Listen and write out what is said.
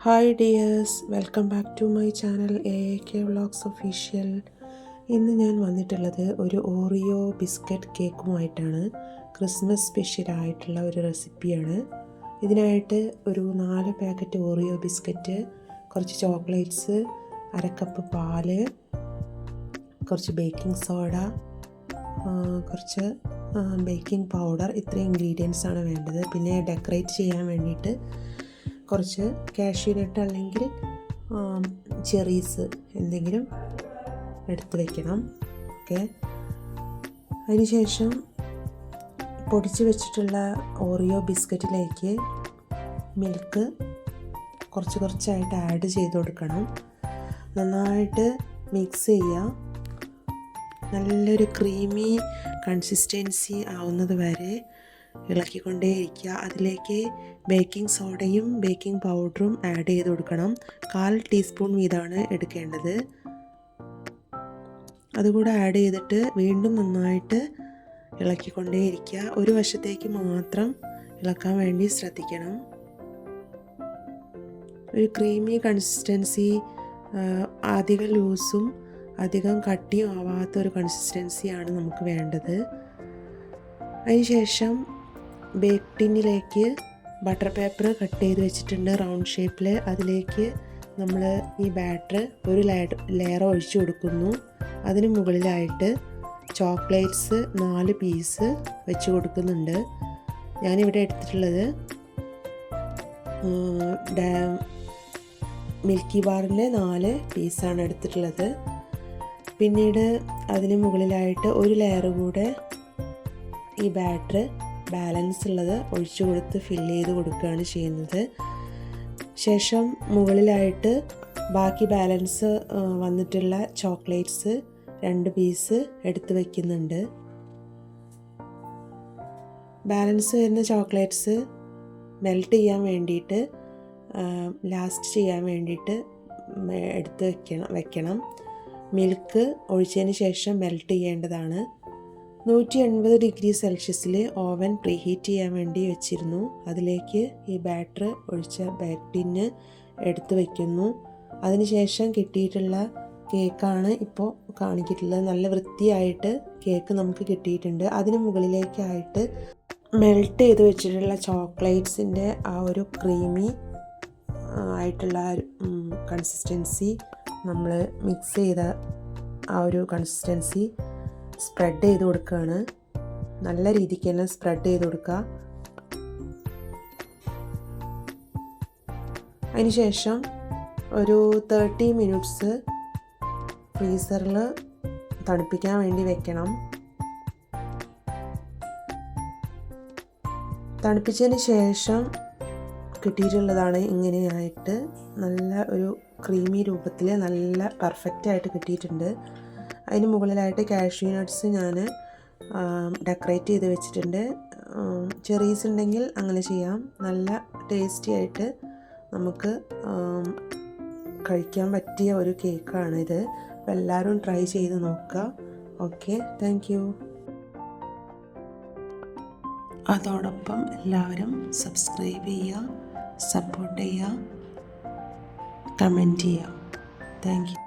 Hi dears, welcome back to my channel AAK vlogs official. ഇന്ന് ഞാൻ വന്നിട്ടുള്ളത് ഒരു ഓറിയോ ബിസ്ക്കറ്റ് കേക്കുമായിട്ടാണ്. ക്രിസ്മസ് സ്പെഷ്യലായിട്ടുള്ള ഒരു റെസിപ്പിയാണ്. ഇതിനായിട്ട് ഒരു 4 പാക്കറ്റ് ഓറിയോ ബിസ്ക്കറ്റ്, കുറച്ച് ചോക്ലേറ്റ്സ്, 1/2 കപ്പ് പാല്, കുറച്ച് ബേക്കിംഗ് സോഡ, കുറച്ച് ബേക്കിംഗ് പൗഡർ, ഇത്രയും ഇൻഗ്രീഡിയൻസ് ആണ് വേണ്ടത്. പിന്നെ ഡെക്കറേറ്റ് ചെയ്യാൻ വേണ്ടിയിട്ട് കുറച്ച് കാഷ്യൂ നട്ട് അല്ലെങ്കിൽ ചെറീസ് എന്തെങ്കിലും എടുത്ത് വയ്ക്കണം. ഓക്കെ, അതിനുശേഷം പൊടിച്ച് വെച്ചിട്ടുള്ള ഓറിയോ ബിസ്ക്കറ്റിലേക്ക് മിൽക്ക് കുറച്ചായിട്ട് ആഡ് ചെയ്ത് കൊടുക്കണം. നന്നായിട്ട് മിക്സ് ചെയ്യുക. നല്ലൊരു ക്രീമി കൺസിസ്റ്റൻസി ആവുന്നത് വരെ ഇളക്കിക്കൊണ്ടേയിരിക്കുക. അതിലേക്ക് ബേക്കിംഗ് സോഡയും ബേക്കിംഗ് പൗഡറും ആഡ് ചെയ്ത് കൊടുക്കണം. 1/4 ടീസ്പൂൺ വീതമാണ് എടുക്കേണ്ടത്. അതുകൂടെ ആഡ് ചെയ്തിട്ട് വീണ്ടും നന്നായിട്ട് ഇളക്കിക്കൊണ്ടേയിരിക്കുക. ഒരു വശത്തേക്ക് മാത്രം ഇളക്കാൻ വേണ്ടി ശ്രദ്ധിക്കണം. ഒരു ക്രീമി കൺസിസ്റ്റൻസി, അധികം ലൂസും അധികം കട്ടിയും ആവാത്തൊരു കൺസിസ്റ്റൻസിയാണ് നമുക്ക് വേണ്ടത്. അതിനുശേഷം ബേക്ക് ടിന്നിലേക്ക് ബട്ടർ പേപ്പർ കട്ട് ചെയ്ത് വെച്ചിട്ടുണ്ട് റൗണ്ട് ഷേപ്പിൽ. അതിലേക്ക് നമ്മൾ ഈ ബാറ്റർ ഒരു ലെയർ ഒഴിച്ചു കൊടുക്കുന്നു. അതിന് മുകളിലായിട്ട് ചോക്ലേറ്റ്സ് 4 പീസ് വെച്ച് കൊടുക്കുന്നുണ്ട്. ഞാനിവിടെ എടുത്തിട്ടുള്ളത് മിൽക്കി ബാറിൻ്റെ 4 പീസാണ് എടുത്തിട്ടുള്ളത്. പിന്നീട് അതിന് മുകളിലായിട്ട് ഒരു ലെയർ കൂടെ ഈ ബാറ്റർ ബാലൻസ് ഉള്ളത് ഒഴിച്ചു കൊടുത്ത് ഫില്ല് ചെയ്ത് കൊടുക്കുകയാണ് ചെയ്യുന്നത്. ശേഷം മുകളിലായിട്ട് ബാക്കി ബാലൻസ് വന്നിട്ടുള്ള ചോക്ലേറ്റ്സ് 2 പീസ് എടുത്ത് വയ്ക്കുന്നുണ്ട്. ബാലൻസ് വരുന്ന ചോക്ലേറ്റ്സ് മെൽറ്റ് ചെയ്യാൻ വേണ്ടിയിട്ട്, ലാസ്റ്റ് ചെയ്യാൻ വേണ്ടിയിട്ട് എടുത്ത് വെക്കണം. മിൽക്ക് ഒഴിച്ചതിന് ശേഷം മെൽറ്റ് ചെയ്യേണ്ടതാണ്. 180 ഡിഗ്രി സെൽഷ്യസിൽ ഓവൻ പ്രീഹീറ്റ് ചെയ്യാൻ വേണ്ടി വെച്ചിരുന്നു. അതിലേക്ക് ഈ ബാറ്റർ ഒഴിച്ച ബേക്ക് ടിന്ന് എടുത്ത് വയ്ക്കുന്നു. അതിനുശേഷം കിട്ടിയിട്ടുള്ള കേക്കാണ് ഇപ്പോൾ കാണിച്ചിട്ടുള്ളത്. നല്ല വൃത്തിയായിട്ട് കേക്ക് നമുക്ക് കിട്ടിയിട്ടുണ്ട്. അതിന് മുകളിലേക്കായിട്ട് മെൽറ്റ് ചെയ്ത് വെച്ചിട്ടുള്ള ചോക്ലേറ്റ്സിൻ്റെ ആ ഒരു ക്രീമി ആയിട്ടുള്ള കൺസിസ്റ്റൻസി, നമ്മൾ മിക്സ് ചെയ്ത ആ ഒരു കൺസിസ്റ്റൻസി സ്പ്രെഡ് ചെയ്ത് കൊടുക്കുകയാണ്. നല്ല രീതിക്ക് തന്നെ സ്പ്രെഡ് ചെയ്ത് കൊടുക്കുക. അതിനുശേഷം ഒരു 30 മിനിറ്റ്സ് ഫ്രീസറിൽ തണുപ്പിക്കാൻ വേണ്ടി വെക്കണം. തണുപ്പിച്ചതിന് ശേഷം കിട്ടിയിട്ടുള്ളതാണ് ഇങ്ങനെയായിട്ട്. നല്ല ഒരു ക്രീമി രൂപത്തിൽ നല്ല പെർഫെക്റ്റായിട്ട് കിട്ടിയിട്ടുണ്ട്. അതിന് മുകളിലായിട്ട് കാഷ്യൂ നട്ട്സ് ഞാൻ ഡെക്കറേറ്റ് ചെയ്ത് വെച്ചിട്ടുണ്ട്. ചെറീസ് ഉണ്ടെങ്കിൽ അങ്ങനെ ചെയ്യാം. നല്ല ടേസ്റ്റി ആയിട്ട് നമുക്ക് കഴിക്കാൻ പറ്റിയ ഒരു കേക്കാണിത്. അപ്പോൾ എല്ലാവരും ട്രൈ ചെയ്ത് നോക്കുക. Okay, thank you. അതോടൊപ്പം എല്ലാവരും സബ്സ്ക്രൈബ് ചെയ്യുക, സപ്പോർട്ട് ചെയ്യുക, കമൻറ്റ് ചെയ്യുക. Thank you.